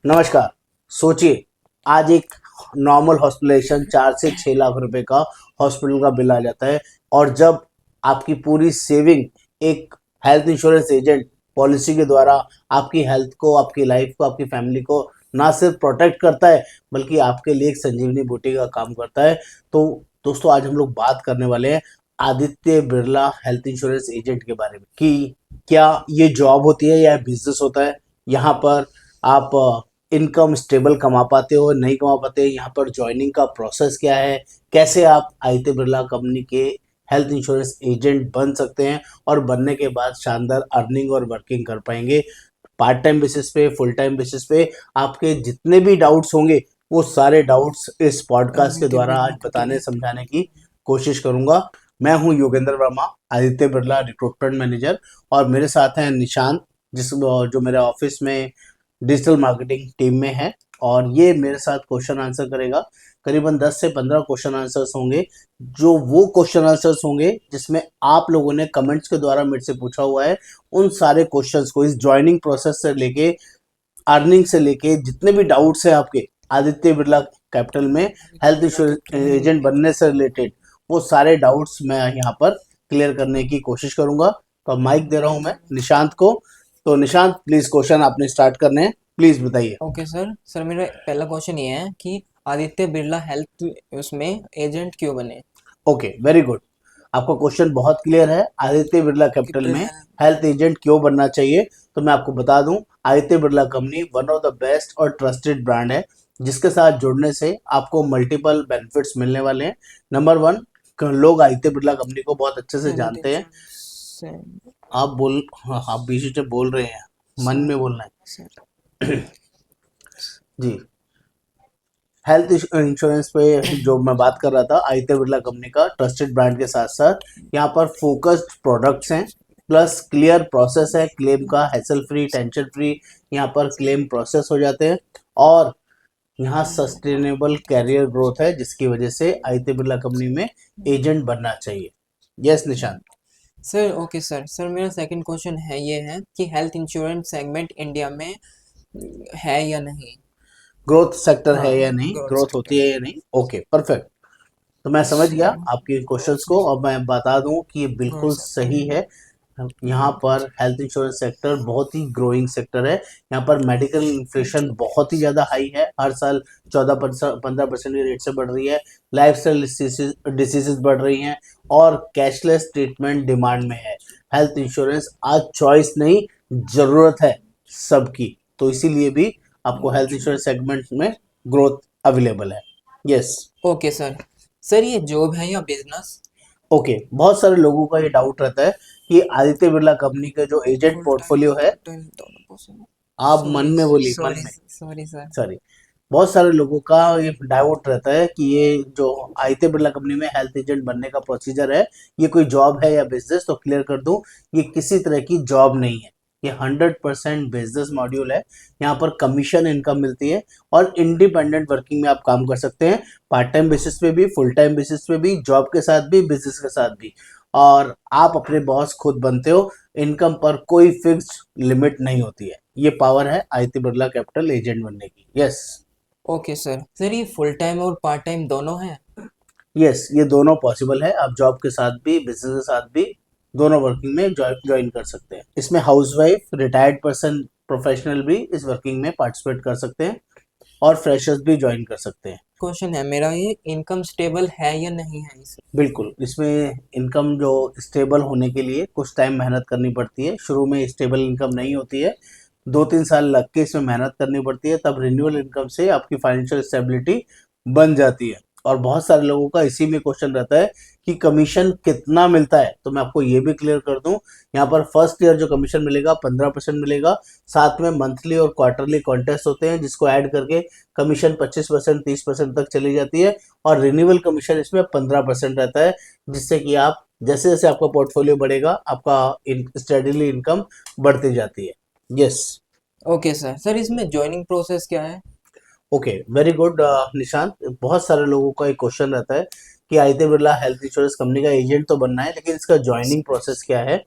नमस्कार। सोचिए, आज एक नॉर्मल हॉस्पिटलाइजेशन 4 से 6 लाख रुपए का हॉस्पिटल का बिल आ जाता है। और जब आपकी पूरी सेविंग एक हेल्थ इंश्योरेंस एजेंट पॉलिसी के द्वारा आपकी हेल्थ को, आपकी लाइफ को, आपकी फैमिली को ना सिर्फ प्रोटेक्ट करता है बल्कि आपके लिए एक संजीवनी बूटी का काम करता है। तो दोस्तों, आज हम लोग बात करने वाले हैं Aditya Birla health insurance agent के बारे में कि क्या ये जॉब होती है या बिजनेस होता है। यहाँ पर आप इनकम स्टेबल कमा पाते हो, नहीं कमा पाते, यहाँ पर ज्वाइनिंग का प्रोसेस क्या है, कैसे आप आदित्य बिरला कंपनी के हेल्थ इंश्योरेंस एजेंट बन सकते हैं और बनने के बाद शानदार अर्निंग और वर्किंग कर पाएंगे। पार्ट टाइम बेसिस पे, फुल टाइम बेसिस पे आपके जितने भी डाउट्स होंगे वो सारे डाउट्स इस पॉडकास्ट के द्वारा आज बताने समझाने की कोशिश करूंगा। मैं हूं योगेंद्र वर्मा, आदित्य बिरला रिक्रूटमेंट मैनेजर, और मेरे साथ हैं निशांत, जो मेरे ऑफिस में डिजिटल मार्केटिंग टीम में है। और ये मेरे साथ क्वेश्चन आंसर करेगा। करीबन 10 से 15 क्वेश्चन आंसर्स होंगे, जो वो क्वेश्चन आंसर्स होंगे जिसमें आप लोगों ने कमेंट्स के द्वारा मेरे से पूछा हुआ है। उन सारे क्वेश्चंस को, इस ज्वाइनिंग प्रोसेस से लेके अर्निंग से लेके जितने भी डाउट्स हैं आपके आदित्य बिरला कैपिटल में हेल्थ इंश्योरेंस एजेंट बनने से रिलेटेड, वो सारे डाउट्स मैं यहाँ पर क्लियर करने की कोशिश करूंगा। तो माइक दे रहा हूँ मैं निशांत को। तो निशांत, प्लीज क्वेश्चन आपने स्टार्ट करने हैं, प्लीज बताइए। Okay sir. मेरा पहला क्वेश्चन ये है कि आदित्य बिरला हेल्थ उसमें एजेंट क्यों बने? Okay, very good. आपका क्वेश्चन बहुत क्लियर है। आदित्य बिरला कैपिटल में हेल्थ एजेंट क्यों बनना चाहिए, तो मैं आपको बता दूं, Aditya Birla company one of the best और ट्रस्टेड ब्रांड है, जिसके साथ जुड़ने से आपको मल्टीपल बेनिफिट्स मिलने वाले हैं। नंबर वन, लोग आदित्य बिरला कंपनी को बहुत अच्छे से हेल्थ जानते हैं। इंश्योरेंस आप बोल, हाँ, आप बीच बीच में बोल रहे हैं, मन में बोलना सर। है। जी। हेल्थ इंश्योरेंस पे जो मैं बात कर रहा था, आदित्य बिरला कंपनी का ट्रस्टेड ब्रांड के साथ साथ यहाँ पर फोकस्ड प्रोडक्ट्स हैं, प्लस क्लियर प्रोसेस है क्लेम का, हैसल फ्री, टेंशन फ्री यहाँ पर क्लेम प्रोसेस हो जाते हैं। और यहाँ सस्टेनेबल कैरियर ग्रोथ है, जिसकी वजह से आदित्य बिरला कंपनी में एजेंट बनना चाहिए। Yes Nishant. Sir okay sir मेरा सेकंड क्वेश्चन है ये है कि हेल्थ इंश्योरेंस सेगमेंट इंडिया में है या नहीं? ग्रोथ सेक्टर हाँ, है या नहीं, ग्रोथ ग्रोथ होती सेक्टर। है या नहीं। Okay, perfect. तो मैं समझ गया सर आपके क्वेश्चंस को। अब मैं बता दूं कि ये ग्रोथ बिल्कुल सेक्टर। सही है। यहाँ पर हेल्थ इंश्योरेंस सेक्टर बहुत ही ग्रोइंग सेक्टर है। यहाँ पर मेडिकल इन्फ्लेशन बहुत ही ज़्यादा हाई है, हर साल 14-15% की रेट से बढ़ रही है। लाइफ स्टाइल डिसीजेज बढ़ रही हैं और कैशलेस ट्रीटमेंट डिमांड में है। हेल्थ इंश्योरेंस आज चॉइस नहीं, ज़रूरत है सबकी। तो इसीलिए भी आपको हेल्थ इंश्योरेंस सेगमेंट में ग्रोथ अवेलेबल है। यस। ओके सर ये जॉब है या बिजनेस? ओके, बहुत सारे लोगों का ये डाउट रहता है कि आदित्य बिरला कंपनी का जो एजेंट फुल टाइम पोर्टफोलियो है, पार्ट टाइम दोनों पॉसिबल? आप मन सॉरी में बोलिए, मन सॉरी में, सॉरी सर। सॉरी। बहुत सारे लोगों का ये डाउट रहता है कि ये जो आदित्य बिरला कंपनी में हेल्थ एजेंट बनने का प्रोसीजर है, ये कोई जॉब है या बिजनेस। तो क्लियर कर दूं, ये किसी तरह की जॉब नहीं है, ये 100% बिजनेस मॉड्यूल है। यहाँ पर कमीशन इनकम मिलती है और इंडिपेंडेंट वर्किंग में आप काम कर सकते हैं, पार्ट टाइम बेसिस पे भी, फुल टाइम बेसिस पे भी, जॉब के साथ भी, बिजनेस के साथ भी। और आप अपने बॉस खुद बनते हो। इनकम पर कोई फिक्स लिमिट नहीं होती है। ये पावर है आदित्य बिरला कैपिटल एजेंट बनने की। यस। ओके सर ये फुल टाइम और पार्ट टाइम दोनों है? यस, ये दोनों पॉसिबल है। आप जॉब के साथ भी, बिजनेस के साथ भी, दोनों वर्किंग में ज्वाइन कर सकते हैं। इसमें हाउसवाइफ, रिटायर्ड पर्सन, प्रोफेशनल भी इस वर्किंग में पार्टिसिपेट कर सकते हैं और फ्रेशर्स भी ज्वाइन कर सकते हैं। क्वेश्चन है मेरा ये, इनकम स्टेबल है या नहीं है इसमें? बिल्कुल, इसमें इनकम जो स्टेबल होने के लिए कुछ टाइम मेहनत करनी पड़ती है। शुरू में स्टेबल इनकम नहीं होती है, 2-3 साल लग के इसमें मेहनत करनी पड़ती है, तब रिन्यूअल इनकम से आपकी फाइनेंशियल स्टेबिलिटी बन जाती है। और बहुत सारे लोगों का इसी में क्वेश्चन रहता है कि कमीशन कितना मिलता है। तो मैं आपको ये भी क्लियर कर दूं, यहाँ पर फर्स्ट ईयर जो कमीशन मिलेगा 15% मिलेगा। साथ में मंथली और क्वार्टरली कॉन्टेस्ट होते हैं, जिसको ऐड करके कमीशन 25%, 30% तक चली जाती है। और रिन्यूअल कमीशन इसमें 15% रहता है, जिससे कि आप जैसे जैसे आपका पोर्टफोलियो बढ़ेगा, आपका स्टेडीली इनकम बढ़ती जाती है। यस। ओके सर इसमें ज्वाइनिंग प्रोसेस क्या है? Okay, very good Nishant. बहुत सारे लोगों का एक क्वेश्चन रहता है कि Aditya Birla health insurance company का एजेंट तो बनना है, लेकिन इसका ज्वाइनिंग प्रोसेस क्या है।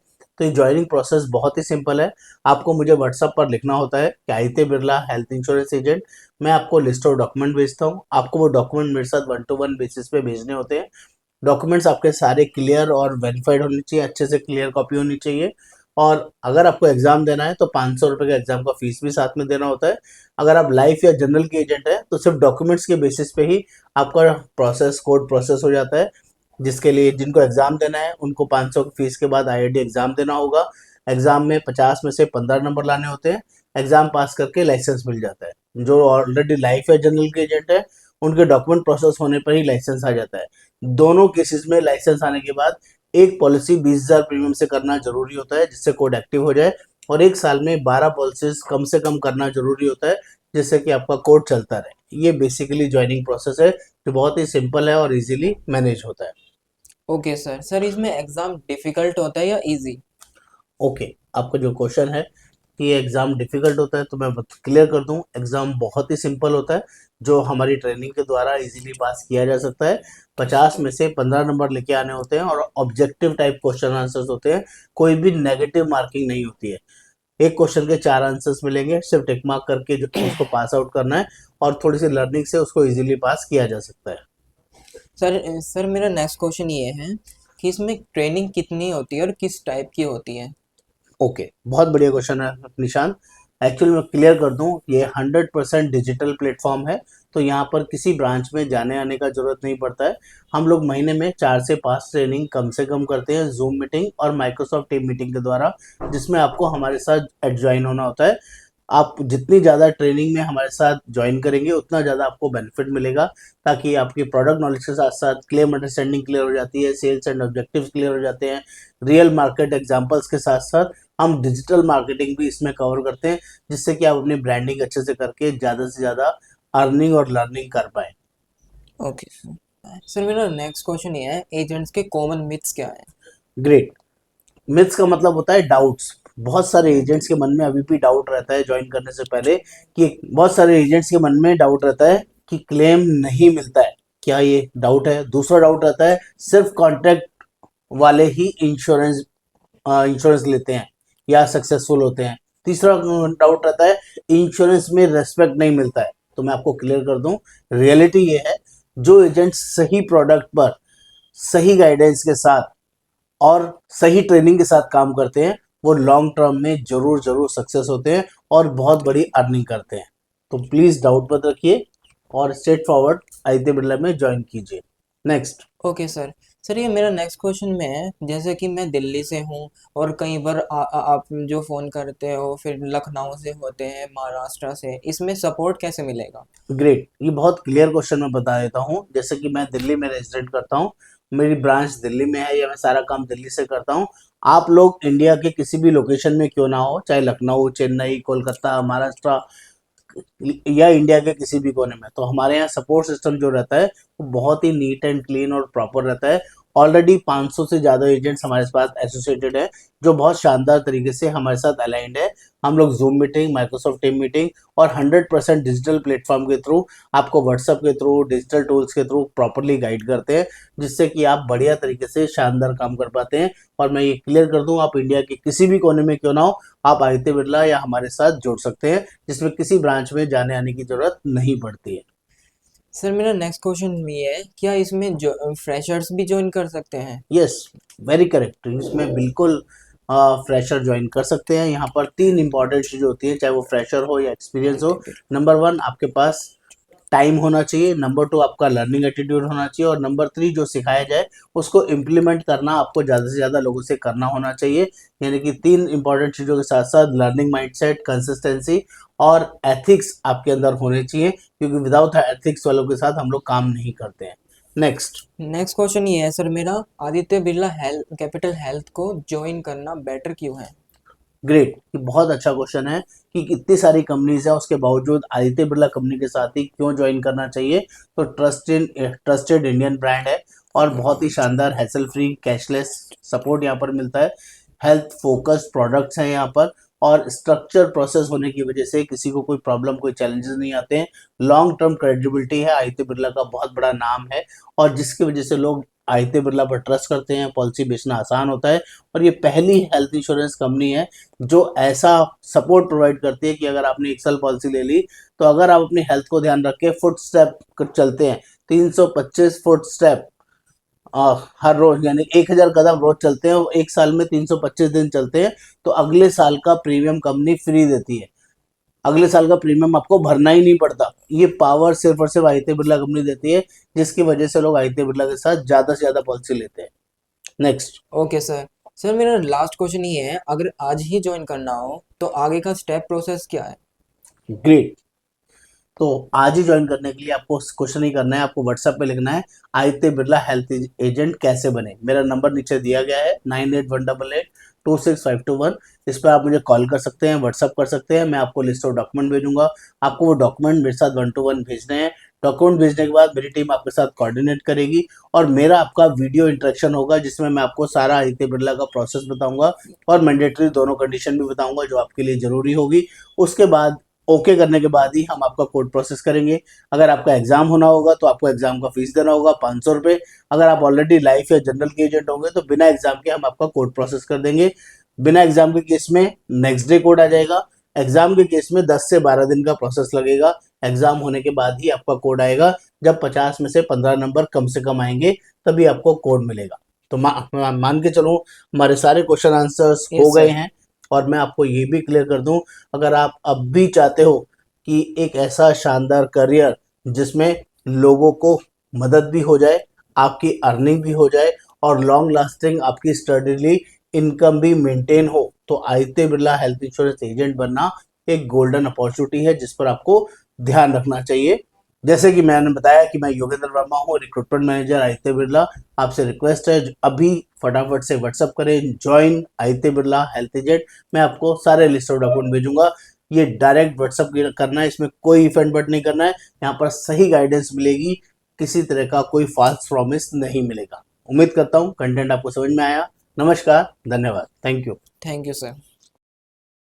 तो ये ज्वाइनिंग प्रोसेस बहुत ही सिंपल है। आपको मुझे व्हाट्सएप पर लिखना होता है कि Aditya Birla health insurance agent. मैं आपको लिस्ट ऑफ डॉक्यूमेंट भेजता हूँ। आपको वो डॉक्यूमेंट मेरे साथ 1-to-1 बेसिस पे भेजने होते हैं। डॉक्यूमेंट्स आपके सारे क्लियर और वेरीफाइड होने चाहिए, अच्छे से क्लियर कॉपी होनी चाहिए। और अगर आपको एग्जाम देना है तो 500 रुपये का एग्जाम का फीस भी साथ में देना होता है। अगर आप लाइफ या जनरल के एजेंट है तो सिर्फ डॉक्यूमेंट्स के बेसिस पे ही आपका प्रोसेस कोड प्रोसेस हो जाता है। जिसके लिए जिनको एग्जाम देना है उनको 500 की फीस के बाद आईआईटी एग्जाम देना होगा। एग्जाम में 50 में से 15 नंबर लाने होते हैं। एग्जाम पास करके लाइसेंस मिल जाता है। जो ऑलरेडी लाइफ या जनरल के एजेंट है उनके डॉक्यूमेंट प्रोसेस होने पर ही लाइसेंस आ जाता है। दोनों केसेस में लाइसेंस आने के बाद एक पॉलिसी 20,000 प्रीमियम से करना जरूरी होता है जिससे कोड एक्टिव हो जाए। और एक साल में 12 पॉलिसीज कम से कम करना जरूरी होता है जिससे कि आपका कोड चलता रहे। ये बेसिकली ज्वाइनिंग प्रोसेस है जो बहुत ही सिंपल है और इजीली मैनेज होता है। ओके सर, सर इसमें एग्ज़ाम डिफ़िकल्ट होता है या इजी? ओके, आपका जो क्वेश्चन है कि एग्ज़ाम डिफ़िकल्ट होता है तो मैं क्लियर कर दूं, एग्ज़ाम बहुत ही सिंपल होता है जो हमारी ट्रेनिंग के द्वारा इजीली पास किया जा सकता है। 50 में से 15 नंबर लेके आने होते हैं और ऑब्जेक्टिव टाइप क्वेश्चन आंसर्स होते हैं। कोई भी नेगेटिव मार्किंग नहीं होती है। एक क्वेश्चन के 4 आंसर्स मिलेंगे, सिर्फ टिक मार्क करके जो उसको पास आउट करना है और थोड़ी सी लर्निंग से उसको इजीली पास किया जा सकता है। सर मेरा नेक्स्ट क्वेश्चन ये है कि इसमें ट्रेनिंग कितनी होती है और किस टाइप की होती है? ओके, बहुत बढ़िया क्वेश्चन है निशांत। एक्चुअली मैं क्लियर कर दूं, ये 100% डिजिटल प्लेटफॉर्म है। तो यहाँ पर किसी ब्रांच में जाने आने का जरूरत नहीं पड़ता है। हम लोग महीने में 4 से 5 ट्रेनिंग कम से कम करते हैं जूम मीटिंग और माइक्रोसॉफ्ट टीम मीटिंग के द्वारा, जिसमें आपको हमारे साथ ज्वाइन होना होता है। आप जितनी ज़्यादा ट्रेनिंग में हमारे साथ ज्वाइन करेंगे उतना ज़्यादा आपको बेनिफिट मिलेगा, ताकि आपकी प्रोडक्ट नॉलेज के साथ साथ क्लेम अंडरस्टैंडिंग क्लियर हो जाती है, सेल्स एंड ऑब्जेक्टिव्स क्लियर हो जाते हैं। रियल मार्केट एग्जांपल्स के साथ साथ हम डिजिटल मार्केटिंग भी इसमें कवर करते हैं, जिससे कि आप अपनी ब्रांडिंग अच्छे से करके ज़्यादा से ज़्यादा अर्निंग और लर्निंग कर पाए। Okay sir. सर मेरा नेक्स्ट क्वेश्चन ये है, एजेंट्स के कॉमन मिथ्स क्या है? ग्रेट। मिथ्स का मतलब होता है डाउट्स। बहुत सारे एजेंट्स के मन में अभी भी डाउट रहता है ज्वाइन करने से पहले, कि बहुत सारे एजेंट्स के मन में डाउट रहता है कि क्लेम नहीं मिलता है। क्या ये डाउट है? दूसरा डाउट रहता है सिर्फ कॉन्ट्रैक्ट वाले ही इंश्योरेंस इंश्योरेंस लेते हैं या सक्सेसफुल होते हैं। तीसरा डाउट रहता है इंश्योरेंस में रेस्पेक्ट नहीं मिलता है। तो मैं आपको क्लियर कर दूं, रियलिटी ये है, जो एजेंट सही प्रोडक्ट पर सही गाइडेंस के साथ और सही ट्रेनिंग के साथ काम करते हैं वो लॉन्ग टर्म में जरूर जरूर सक्सेस होते हैं और बहुत बड़ी अर्निंग करते हैं। तो प्लीज डाउट मत रखिए और स्ट्रेट फॉरवर्ड आदित्य बिरला में ज्वाइन कीजिए। नेक्स्ट। Okay sir. सर ये मेरा नेक्स्ट क्वेश्चन में है, जैसे कि मैं दिल्ली से हूँ और कई बार आप जो फ़ोन करते हो फिर लखनऊ से होते हैं, महाराष्ट्र से, इसमें सपोर्ट कैसे मिलेगा? ग्रेट, ये बहुत क्लियर क्वेश्चन मैं बता देता हूँ। जैसे कि मैं दिल्ली में रेजिडेंट करता हूँ, मेरी ब्रांच दिल्ली में है या मैं सारा काम दिल्ली से करता हूँ। आप लोग इंडिया के किसी भी लोकेशन में क्यों ना हो, चाहे लखनऊ, चेन्नई, कोलकाता, महाराष्ट्र या इंडिया के किसी भी कोने में, तो हमारे यहाँ सपोर्ट सिस्टम जो रहता है वो बहुत ही नीट एंड क्लीन और प्रॉपर रहता है। ऑलरेडी 500 से ज़्यादा एजेंट्स हमारे पास एसोसिएटेड है जो बहुत शानदार तरीके से हमारे साथ अलाइंड है। हम लोग zoom meeting, Microsoft team meeting और 100% डिजिटल प्लेटफॉर्म के थ्रू आपको व्हाट्सएप के थ्रू, डिजिटल टूल्स के थ्रू प्रॉपरली गाइड करते हैं, जिससे कि आप बढ़िया तरीके से शानदार काम कर पाते हैं। और मैं ये क्लियर कर दूं, आप इंडिया के किसी भी कोने में क्यों ना हो, आप आदित्य बिरला या हमारे साथ जुड़ सकते हैं, जिसमें किसी ब्रांच में जाने आने की जरूरत नहीं पड़ती है। सर मेरा नेक्स्ट क्वेश्चन ये है, क्या इसमें जो फ्रेशर्स भी ज्वाइन कर सकते हैं? Yes, very correct. इसमें बिल्कुल फ्रेशर ज्वाइन कर सकते हैं। यहाँ पर 3 इंपॉर्टेंट चीज़ें होती हैं, चाहे वो फ्रेशर हो या एक्सपीरियंस हो। नंबर 1, आपके पास टाइम होना चाहिए। नंबर 2, आपका लर्निंग एटीट्यूड होना चाहिए। और नंबर 3, जो सिखाया जाए उसको इम्प्लीमेंट करना आपको ज़्यादा से ज़्यादा लोगों से करना होना चाहिए। यानी कि 3 इंपॉर्टेंट चीज़ों के साथ साथ लर्निंग माइंडसेट, कंसिस्टेंसी और एथिक्स आपके अंदर होने चाहिए, क्योंकि विदाउट एथिक्स वालों के साथ हम लोग काम नहीं करते हैं। नेक्स्ट। नेक्स्ट क्वेश्चन ये है सर मेरा, Aditya Birla health capital health को ज्वाइन करना बेटर क्यों है? ग्रेट, ये बहुत अच्छा क्वेश्चन है कि इतनी सारी कंपनीज है उसके बावजूद आदित्य बिरला कंपनी के साथ ही क्यों ज्वाइन करना चाहिए। तो ट्रस्टेड इंडियन ब्रांड है और बहुत ही शानदार हैसल फ्री कैशलेस सपोर्ट यहाँ पर मिलता है। हेल्थ फोकस्ड प्रोडक्ट्स हैं यहाँ पर और स्ट्रक्चर प्रोसेस होने की वजह से किसी को कोई प्रॉब्लम, कोई चैलेंजेस नहीं आते हैं। लॉन्ग टर्म क्रेडिबिलिटी है, आदित्य बिरला का बहुत बड़ा नाम है और जिसकी वजह से लोग आदित्य बिरला पर ट्रस्ट करते हैं, पॉलिसी बेचना आसान होता है और ये पहली हेल्थ इंश्योरेंस कंपनी है जो ऐसा सपोर्ट प्रोवाइड करती है कि अगर आपने 1 साल पॉलिसी ले ली तो अगर आप अपनी हेल्थ को ध्यान रख के फुट स्टेप चलते हैं, 325 फुट स्टेप हर रोज यानी 1000 कदम रोज चलते हैं और 1 साल में 325 दिन चलते हैं, तो अगले साल का प्रीमियम कंपनी फ्री देती है। अगले साल का प्रीमियम आपको भरना ही नहीं पड़ता। ये पावर सिर्फ और सिर्फ आदित्य बिरला कंपनी देती है, जिसकी वजह से लोग आदित्य बिरला के साथ ज्यादा से ज्यादा पॉलिसी लेते हैं। नेक्स्ट। Okay sir. सर मेरा लास्ट क्वेश्चन ये है, अगर आज ही ज्वाइन करना हो तो आगे का स्टेप प्रोसेस क्या है? ग्रेट। तो आज ही ज्वाइन करने के लिए आपको क्वेश्चन ही करना है, आपको व्हाट्सएप पे लिखना है आदित्य बिरला हेल्थ एजेंट कैसे बने। मेरा नंबर नीचे दिया गया है 9818826521। इस पर आप मुझे कॉल कर सकते हैं, व्हाट्सएप कर सकते हैं। मैं आपको लिस्ट ऑफ डॉक्यूमेंट भेजूंगा, आपको वो डॉक्यूमेंट मेरे साथ 1 to 1 भेजने हैं। डॉक्यूमेंट भेजने के बाद मेरी टीम आपके साथ कोऑर्डिनेट करेगी और मेरा आपका वीडियो इंटरेक्शन होगा, जिसमें मैं आपको सारा आदित्य बिरला का प्रोसेस बताऊंगा और मैंडेटरी दोनों कंडीशन भी बताऊंगा जो आपके लिए जरूरी होगी। उसके बाद ओके करने के बाद ही हम आपका कोड प्रोसेस करेंगे। अगर आपका एग्जाम होना होगा तो आपको एग्जाम का फीस देना होगा 500 रुपये। अगर आप ऑलरेडी लाइफ या जनरल के एजेंट होंगे तो बिना एग्जाम के हम आपका कोड प्रोसेस कर देंगे। बिना एग्जाम के केस में नेक्स्ट डे कोड आ जाएगा। एग्जाम के केस में 10 से 12 दिन का प्रोसेस लगेगा। एग्जाम होने के बाद ही आपका कोड आएगा। जब 50 में से 15 नंबर कम से कम आएंगे तभी आपको कोड मिलेगा। तो मान के चलो हमारे सारे क्वेश्चन आंसर्स हो यस गए सर। हैं। और मैं आपको ये भी क्लियर कर दूं, अगर आप अब भी चाहते हो कि एक ऐसा शानदार करियर जिसमें लोगों को मदद भी हो जाए, आपकी अर्निंग भी हो जाए और लॉन्ग लास्टिंग आपकी स्टडीली इनकम भी मेंटेन हो, तो Aditya Birla health insurance agent बनना एक गोल्डन अपॉर्चुनिटी है जिस पर आपको ध्यान रखना चाहिए। जैसे कि मैंने बताया कि मैं योगेंद्र वर्मा हूँ, रिक्रूटमेंट मैनेजर आदित्य बिरला। आपसे रिक्वेस्ट है अभी फटाफट से व्हाट्सअप करें join Aditya Birla health agent. मैं आपको सारे लिस्ट ऑफ डॉक्यूमेंट भेजूंगा। ये डायरेक्ट व्हाट्सअप करना है, इसमें कोई इफ एंड बट नहीं करना है। यहाँ पर सही गाइडेंस मिलेगी, किसी तरह का कोई फॉल्स प्रॉमिस नहीं मिलेगा। उम्मीद करता हूँ कंटेंट आपको समझ में आया। नमस्कार, धन्यवाद, thank you. Thank you sir.